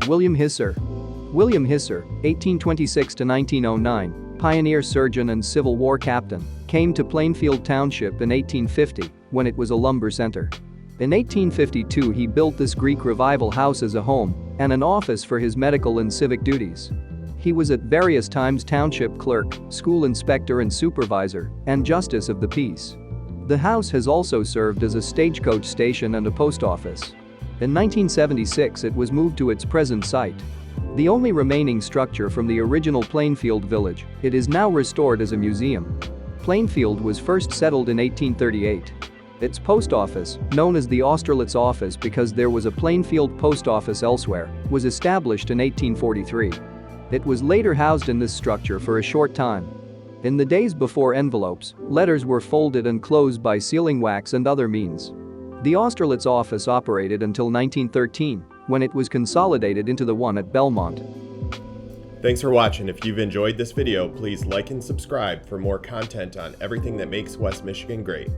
William Hyser. William Hyser, 1826 to 1909, pioneer surgeon and Civil War captain, came to Plainfield Township in 1850 when it was a lumber center. In 1852 he built this Greek Revival house as a home and an office for his medical and civic duties. He was at various times township clerk, school inspector and supervisor, and justice of the peace. The house has also served as a stagecoach station and a post office. In 1976 it was moved to its present site. The only remaining structure from the original Plainfield village, it is now restored as a museum. Plainfield was first settled in 1838. Its post office, known as the Austerlitz office because there was a Plainfield post office elsewhere, was established in 1843. It was later housed in this structure for a short time. In the days before envelopes, letters were folded and closed by sealing wax and other means. The Austerlitz office operated until 1913, when it was consolidated into the one at Belmont. Thanks for watching. If you've enjoyed this video, please like and subscribe for more content on everything that makes West Michigan great.